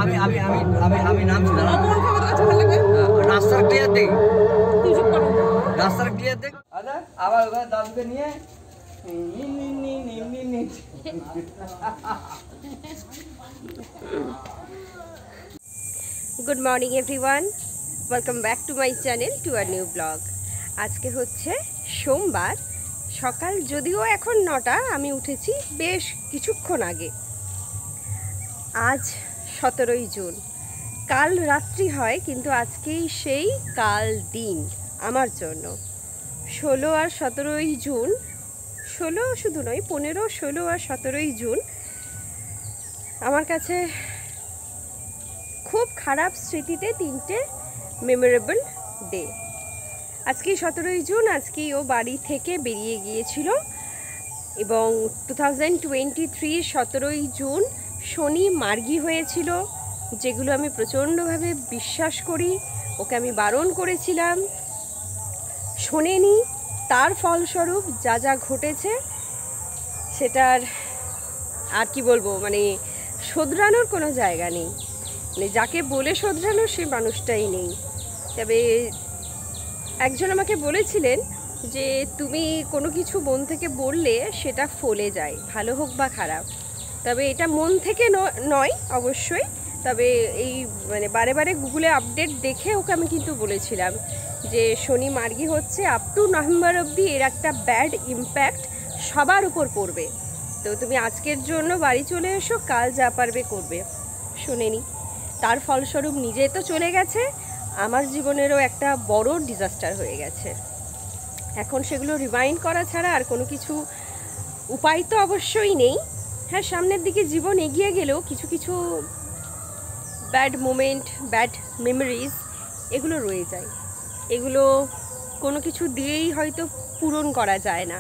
আমি আমি আমি আমি আমি নামছি না রাস্তার ক্লিয়ার দেখ রাস্তার ক্লিয়ার দেখ আচ্ছা আবার ওখানে দাদুকে নিয়ে good morning everyone, welcome back to my channel to a new blog. আজকে হচ্ছে সোমবার সকাল, যদিও এখন 9টা, আমি উঠেছি বেশ কিছুক্ষণ আগে। আজ 17ই জুন। কাল রাত্রি হয়, কিন্তু আজকেই সেই কাল দিন আমার জন্য। 16 আর 17ই জুন, 16 শুধু নয়, 15, 16 আর 17ই জুন আমার কাছে খুব খারাপ স্মৃতিতে 3টে মেমোরেবল ডে। আজকেই 17ই জুন, আজকেই ও বাড়ি থেকে বেরিয়ে গিয়েছিল, এবং 2023 17ই জুন শনি মার্গী হয়েছিল, যেগুলো আমি প্রচণ্ডভাবে বিশ্বাস করি। ওকে আমি বারণ করেছিলাম, শোনেনি। তার ফলস্বরূপ যা যা ঘটেছে সেটার আর কি বলবো, মানে শোধরানোর কোনো জায়গা নেই। মানে যাকে বলে শোধরানো সে মানুষটাই নেই। তবে একজন আমাকে বলেছিলেন যে তুমি কোনো কিছু মন থেকে বললে সেটা ফলে যায়, ভালো হোক বা খারাপ। তবে এটা মন থেকে নয় অবশ্যই। তবে এই মানে বারে বারে গুগলে আপডেট দেখে ওকে আমি কিন্তু বলেছিলাম যে শনি মার্গী হচ্ছে, আপ টু নভেম্বর অবধি এর একটা ব্যাড ইম্প্যাক্ট সবার উপর পড়বে। তো তুমি আজকের জন্য বাড়ি চলে এসো, কাল যা পারবে করবে। শোনেনি। তার ফলস্বরূপ নিজে তো চলে গেছে, আমার জীবনেরও একটা বড় ডিজাস্টার হয়ে গেছে। এখন সেগুলো রিমাইন্ড করা ছাড়া আর কোনো কিছু উপায় তো অবশ্যই নেই। হ্যাঁ, সামনের দিকে জীবন এগিয়ে গেলেও কিছু কিছু ব্যাড মোমেন্ট, ব্যাড মেমোরিজ এগুলো রয়ে যায়। এগুলো কোনো কিছু দিয়েই হয়তো পূরণ করা যায় না।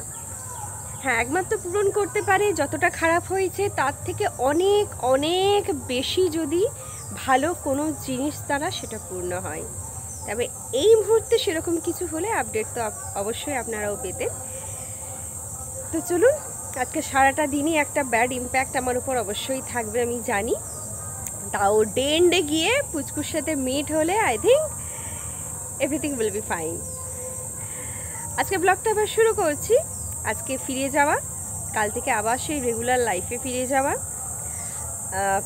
হ্যাঁ, একমাত্র পূরণ করতে পারে যতটা খারাপ হয়েছে তার থেকে অনেক অনেক বেশি যদি ভালো কোনো জিনিস দ্বারা সেটা পূর্ণ হয়। তবে এই মুহূর্তে সেরকম কিছু হলে আপডেট তো অবশ্যই আপনারাও পেতেন। তো চলুন, আজকে সারাটা দিনই একটা ব্যাড ইম্প্যাক্ট আমার উপর অবশ্যই থাকবে, আমি জানি। তাও ডে এন্ডে গিয়ে পুচকুর সাথে মিট হলে I think everything will be fine. আজকে ব্লগটা আবার শুরু করছি। আজকে ফিরে যাওয়া, কাল থেকে আবার সেই রেগুলার লাইফে ফিরে যাওয়া।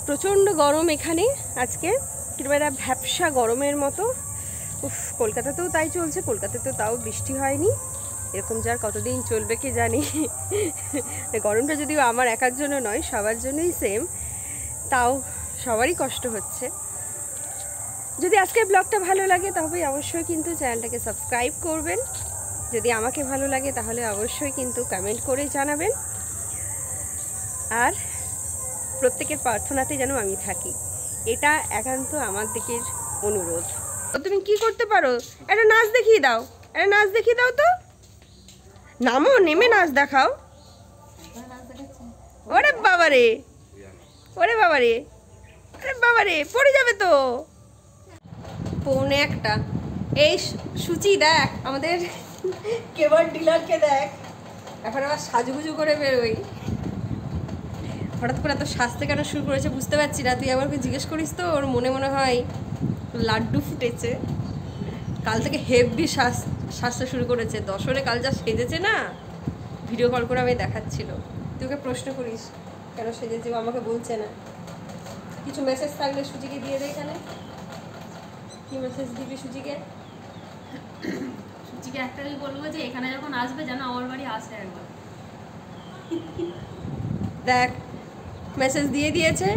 প্রচণ্ড গরম এখানে আজকে, কিংবা একটা ভ্যাপসা গরমের মতো। কলকাতাতেও তাই চলছে। কলকাতাতেও তাও বৃষ্টি হয়নি। এরকম যার কতদিন চলবে কে জানি। গরমটা যদিও আমার একার জন্য নয়, সবার জন্যই সেম, তাও সবারই কষ্ট হচ্ছে। যদি আজকের ব্লগটা ভালো লাগে তবে অবশ্যই কিন্তু চ্যানেলটাকে সাবস্ক্রাইব করবেন। যদি আমাকে ভালো লাগে তাহলে অবশ্যই কিন্তু কমেন্ট করে জানাবেন। আর প্রত্যেকের প্রার্থনাতে যেন আমি থাকি, এটা একান্ত আমার দিকের অনুরোধ। তুমি কি করতে পারো? একটা নাচ দেখিয়ে দাও, একটা নাচ দেখিয়ে দাও তো। নামো, নেমে নাচ দেখাও। ওরে বাবারে, ওরে বাবারে, আরে বাবারে, পড়ে যাবে তো। 1:45। এই সুচি দেখ, আমাদের কেবল ডিলারকে দেখ, এখন আবার সাজুগুজু করে বেরোই। হঠাৎ করে এত সাজতে কেন শুরু করেছে বুঝতে পারছি না। তুই আবার জিজ্ঞেস করিস তো, ওর মনে মনে হয় লাড্ডু ফুটেছে। কাল থেকে হেভি সাজতে শুরু করেছে। দশরে কাল যা সেজেছে না, ভিডিও কল করে আমি দেখাচ্ছিল। তুই ওকে প্রশ্ন করিস কেন সেজেছে, আমাকে বলছে না। কিছু মেসেজ থাকলে সুজিকে দিয়ে দে। এখানে কি মেসেজ দিবি সুজিকে? সুজিকে একটাই বলবো যে এখানে যখন আসবে যেন আমার বাড়ি আসে একবার। দেখ, মেসেজ দিয়ে দিয়েছে।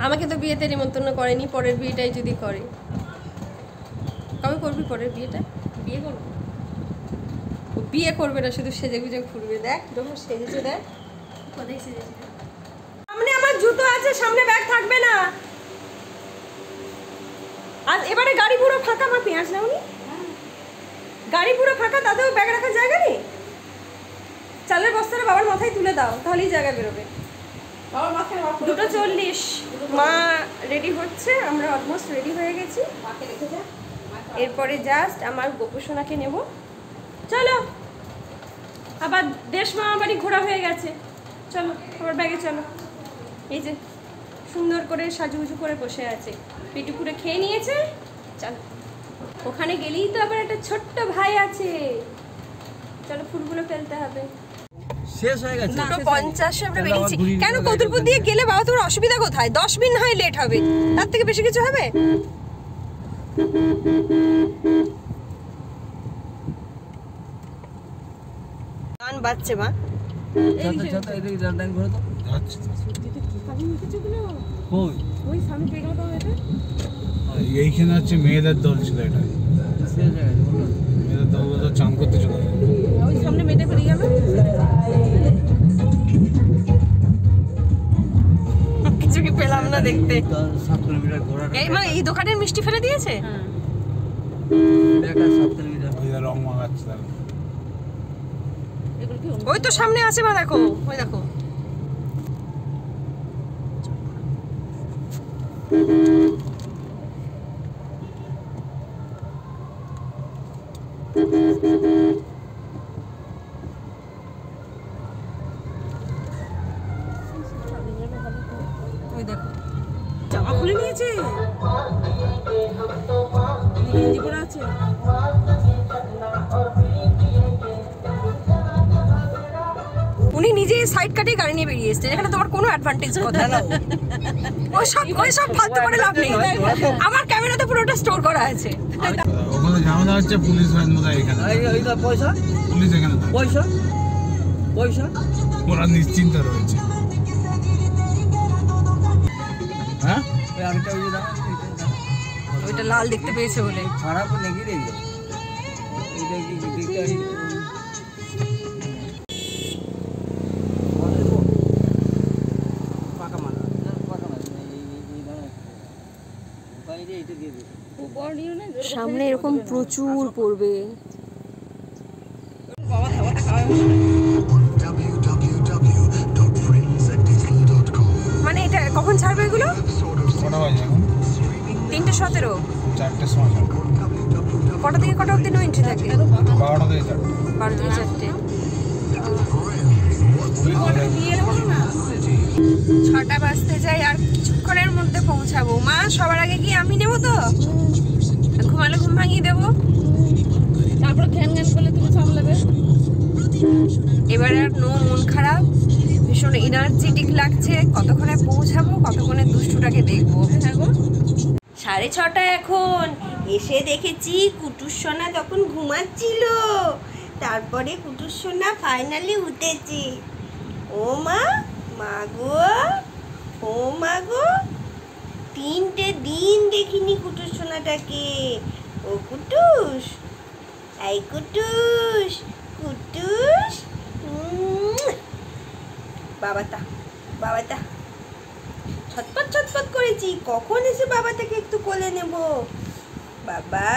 আমাকে তো বিয়েতে নিমন্ত্রণ করেনি, পরের বিয়েটাই যদি করে। কবে করবি পরের বিয়েটা? বিয়ে করবো? বিয়ে করবে না, শুধু সেজে গুজে ঘুরবে। দেখ যখন সেজেছে, দেখ কোথায় সেজেছি? সামনে আমার জুতো আছে, সামনে ব্যাগ থাকবে না। আর এবারে গাড়ি পুরো ফাঁকা। আমার পেঁয়াজ নাওনি? গাড়ি পুরো ফাঁকা, তাতেও ব্যাগ রাখার জায়গা নেই। চালের বস্তাটা বাবার মাথায় তুলে দাও, তাহলেই জায়গা বেরোবে। 2:40 মা রেডি হচ্ছে, আমরা অলমোস্ট রেডি হয়ে গেছি। এরপরে জাস্ট আমার গোপুসোনাকে নেব। চলো, আবার দেশ মামা বাড়ি ঘোরা হয়ে গেছে। চলো আবার ব্যাগে চলো। এই যে সুন্দর করে সাজুগুজু করে বসে আছে। পেটুকুরে খেয়ে নিয়েছে। চল, ওখানে গেলেই তো আবার একটা ছোট্ট ভাই আছে। চলো ফুলগুলো ফেলতে হবে। শেষ হয়ে গেছে। 2:50 আমরা বেরিয়েছি। কেন কতুলপুর দিয়ে গেলে বাবা তোমার অসুবিধা কোথায়? 10 মিনিট হয় লেট হবে, তার থেকে বেশি কিছু হবে? গান বাজছে মা। এদিকে ডান ঘুরে তো। কই? ওই সামনে পেগোটা হয়েছে। এইখানে হচ্ছে মেয়েদের দল ছিল, এটা শেষ হয়ে গেছে বলুন। মেয়েদের দল তো চান করতে চলে গেছে। ওই সামনে মেয়েটা বেরিয়ে যাবে। কিছু কি পেলাম না দেখতে। 7 কিলোমিটার ঘোরা। এই মানে এই দোকানের মিষ্টি ফেলে দিয়েছে। বেকার 7 কিলোমিটার। ওই যে রং মাগাচ্ছে তারা। ওই তো সামনে আছে মা, দেখো ওই দেখো। ওই দেখো জামা খুলে নিয়েছে, গেঞ্জি পরে আছে। উনি নিজে সাইড কাটে গাড়ি নিয়ে বেরিয়ে এসেছে, এখানে তোমার কোনো অ্যাডভান্টেজ কথা না। ওই সব ফালতু করে লাভ নেই। আমার ক্যামেরাতে পুরোটা স্টোর করা আছে। ওখানে ঝামেলা হচ্ছে, পুলিশ ভ্যান বোধহয় এখানে। এই তো পয়সা পুলিশ এখানে তো। পয়সা পয়সা ওরা নিশ্চিন্ত রয়েছে। হ্যাঁ, ওই আরেকটা ওই যে দাও, ওইটা লাল দেখতে পেয়েছে বলে। খারাপ নাকি দেখলো এইটা কি দিকটা পাকা মাল পাকা মাল এই ধরনের বাইরে এইটা দিয়ে দিই। সামনে এরকম প্রচুর পড়বে। মানে এটা কখন ছাড়বে এগুলো? কটা বাজে এখন? 3:17। 4টের সময় ছাড়বে। কটা থেকে কটা অব্দি নো এন্ট্রি থাকে? 12টা থেকে 4টে। 12 থেকে 4টে। 6টা বাজতে যাই, আর কিছুক্ষণের মধ্যে পৌঁছাবো। মা সবার আগে কি আমি নেবো তো? ঘুমালে ঘুম ভাঙিয়ে দেবো, তারপর জ্ঞান করলে তুমি সামলাবে। এবারে আর নো মন খারাপ, ভীষণ এনার্জেটিক লাগছে। কতক্ষণে পৌঁছাবো, কতক্ষণে দুষ্টুটাকে দেখবো। 6:30 এখন। এসে দেখেছি কুটুস সোনা তখন ঘুমাচ্ছিল, তারপরে কুটুস সোনা ফাইনালি উঠেছে। ও মা, মা গো, ও মা গো, 3টে দিন দেখিনি কুটুস সোনাটাকে। ও কুটুস, এই কুটুস, কুটুস, বাবাটা বাবাটা ছটপট ছটপট করেছি, কখন এসে বাবাটাকে একটু কোলে নেব। বাবা,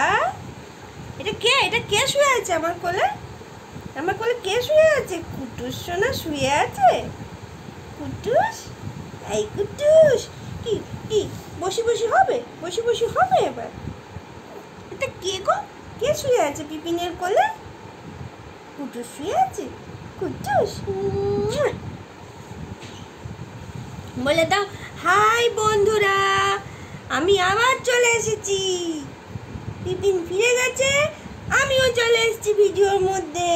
এটা কে? এটা কে শুয়ে আছে আমার কোলে? আমার কোলে কে শুয়ে আছে? কুটুস সোনা শুয়ে আছে। কুটুস, এই কুটুস, কি কি বসি বসি হবে? বসি বসি হবে এবার? এটা কে গো? কে শুয়ে আছে পিপিনের কোলে? কুটুস শুয়ে আছে। কুটুস, বলে দাও হাই বন্ধুরা, আমি আবার চলে এসেছি। পিপিন ফিরে গেছে, আমিও চলে এসেছি ভিডিওর মধ্যে।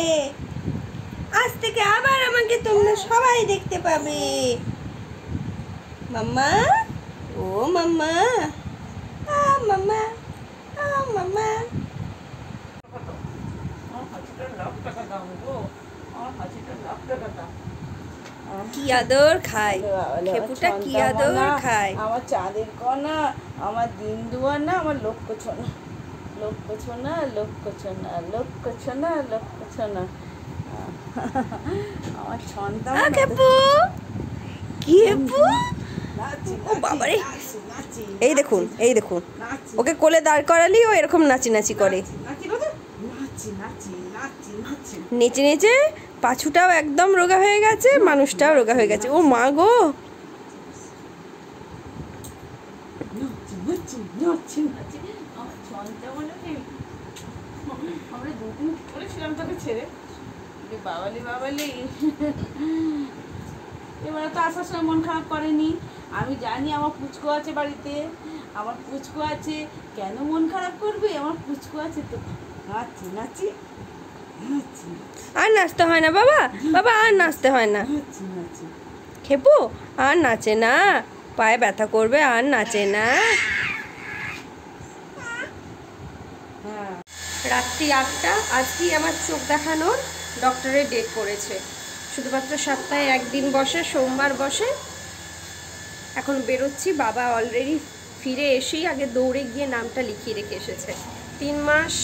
আজ থেকে আবার আমাকে তোমরা সবাই দেখতে পাবে। মাম্মা, ও মাম্মা, আ মাম্মা, আ মাম্মা। কি আদর খায় খেপুটা, কি আদর খায়। আমার চাঁদের কণা, আমার দিন দুয়ানা, আমার লক্ষ্য ছোনা, লক্ষ্য ছোনা, লক্ষ্য ছোনা, লক্ষ্য ছোনা, লক্ষ্য ছোনা। আমার ছন্দা খেপু, খেপু, ও বাবারে। এই দেখুন, এই দেখুন, ওকে কোলে দাঁড় করালি ও এরকম নাচি নাচি করে। নেচে নেচে পাছুটাও একদম রোগা হয়ে গেছে, মানুষটাও রোগা হয়ে গেছে। ও মা গো, আমরা দুদিন করেছিলাম তোকে ছেড়ে, বাবালি বাবালি। এবারে তো আসার সময় মন খারাপ করেনি, আমি জানি আমার পুচকু আছে বাড়িতে, আমার পুচকু আছে, কেন মন খারাপ করবে? আমার পুচকু আছে তো। নাচি নাচি নাচি আর নাচতে হয় না বাবা, বাবা আর নাচতে হয় না। নাচি নাচি খেপু আর নাচে না, পায়ে ব্যথা করবে, আর নাচে না। হ্যাঁ। রাত্রি 8টা, আজকেই আমার চোখ দেখানোর ডক্টরের ডেট পড়েছে। শুধুমাত্র সপ্তাহে একদিন বসে, সোমবার বসে। এখন বেরোচ্ছি। বাবা অলরেডি ফিরে এসেই আগে দৌড়ে গিয়ে নামটা লিখিয়ে রেখে এসেছে। 3 মাস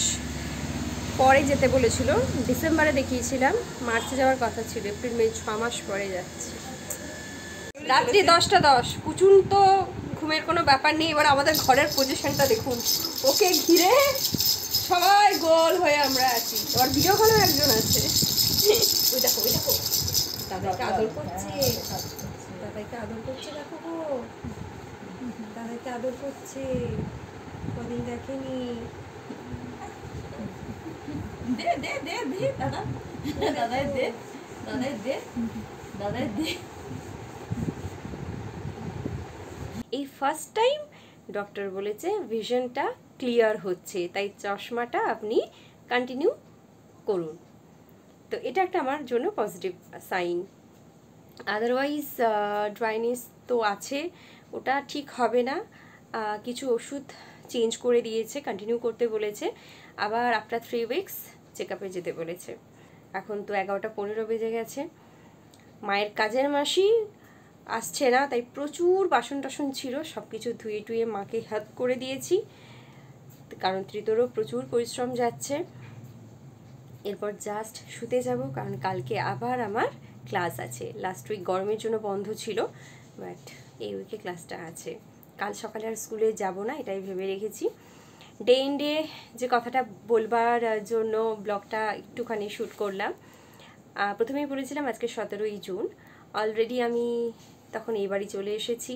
পরে যেতে বলেছিল, ডিসেম্বরে দেখিয়েছিলাম, মার্চে যাওয়ার কথা ছিল, এপ্রিল মে 6 মাস পরে যাচ্ছে। রাত্রি 10টা 10, পুচুন তো ঘুমের কোনো ব্যাপার নেই। এবার আমাদের ঘরের পজিশনটা দেখুন, ওকে ঘিরে সবাই গোল হয়ে আমরা আছি। এবার ভিডিও কলেও একজন আছে, ওই দেখো ওই দেখো, দাদাকে আদর করছে, দাদাকে আদর করছে, দেখো গো, দাদাকে আদর করছে, কদিন দেখেনি। দে দে দে দে দাদা, দাদাই দে, দাদাই দে, দাদাই দে। এই ফার্স্ট টাইম ডক্টর বলেছে ভিশনটা ক্লিয়ার হচ্ছে, তাই চশমাটা আপনি কন্টিনিউ করুন। তো এটা একটা আমার জন্য পজিটিভ সাইন। আদারওয়াইজ ড্রাইনেস তো আছে, ওটা ঠিক হবে না। কিছু ওষুধ চেঞ্জ করে দিয়েছে, কন্টিনিউ করতে বলেছে। আবার আফটার 3 উইকস চেক আপে যেতে বলেছে। এখন তো 11টা 15 বেজে গেছে। মায়ের কাজের মাসি আসছে না, তাই প্রচুর বাসন টাসন ছিল, সব কিছু ধুয়ে টুয়ে মাকে হেল্প করে দিয়েছি, কারণ ত্রিতরও প্রচুর পরিশ্রম যাচ্ছে। এরপর জাস্ট শুতে যাব, কারণ কালকে আবার আমার ক্লাস আছে। লাস্ট উইক গরমের জন্য বন্ধ ছিল, বাট এই উইকে ক্লাসটা আছে। কাল সকালে আর স্কুলে যাব না, এটাই ভেবে রেখেছি। ডে ইন ডে যে কথাটা বলবার জন্য ব্লগটা একটুখানি শ্যুট করলাম। প্রথমেই বলেছিলাম আজকে 17ই জুন। অলরেডি আমি তখন এই বাড়ি চলে এসেছি,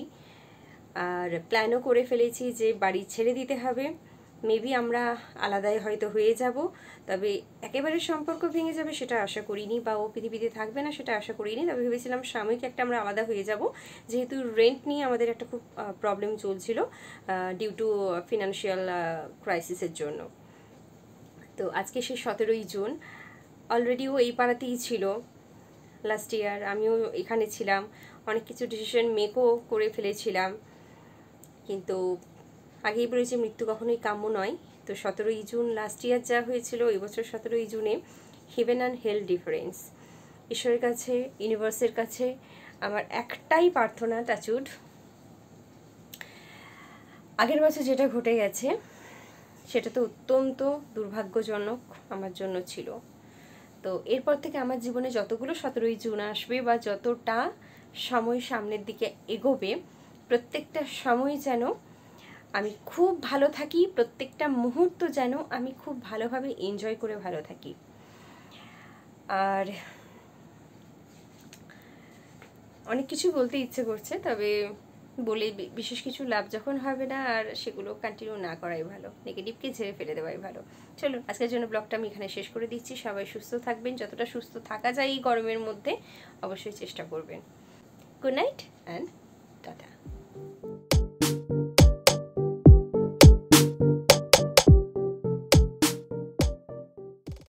আর প্ল্যানও করে ফেলেছি যে বাড়ি ছেড়ে দিতে হবে। মেবি আমরা আলাদাই হয়তো হয়ে যাব, তবে একেবারে সম্পর্ক ভেঙে যাবে সেটা আশা করিনি, বা ও পৃথিবীতে থাকবে না সেটা আশা করিনি। তবে ভেবেছিলাম সাময়িক একটা আমরা আলাদা হয়ে যাব, যেহেতু রেন্ট নিয়ে আমাদের একটা খুব প্রবলেম চলছিল ডিউ টু ফিনান্সিয়াল ক্রাইসিসের জন্য। তো আজকে সেই 17ই জুন। অলরেডি ও এই পাড়াতেই ছিল লাস্ট ইয়ার, আমিও এখানে ছিলাম, অনেক কিছু ডিসিশন মেকও করে ফেলেছিলাম, কিন্তু আগেই বলেছি মৃত্যু কখনোই কাম্য নয়। তো 17ই জুন লাস্ট ইয়ার যা হয়েছিল, এই বছর 17ই জুনে হেভেন অ্যান্ড হেল ডিফারেন্স। ঈশ্বরের কাছে, ইউনিভার্সের কাছে আমার একটাই প্রার্থনা, টাচউড, আগের বছর যেটা ঘটে গেছে সেটা তো অত্যন্ত দুর্ভাগ্যজনক আমার জন্য ছিল। তো এরপর থেকে আমার জীবনে যতগুলো 17ই জুন আসবে বা যতটা সময় সামনের দিকে এগোবে, প্রত্যেকটা সময় যেন আমি খুব ভালো থাকি, প্রত্যেকটা মুহূর্ত যেন আমি খুব ভালোভাবে এনজয় করে ভালো থাকি। আর অনেক কিছু বলতে ইচ্ছে করছে, তবে বলে বিশেষ কিছু লাভ যখন হবে না, আর সেগুলো কন্টিনিউ না করাই ভালো, নেগেটিভকে ঝেড়ে ফেলে দেওয়াই ভালো। চলুন আজকের জন্য ব্লগটা আমি এখানে শেষ করে দিচ্ছি। সবাই সুস্থ থাকবেন, যতটা সুস্থ থাকা যায় এই গরমের মধ্যে অবশ্যই চেষ্টা করবেন। Good night and tata.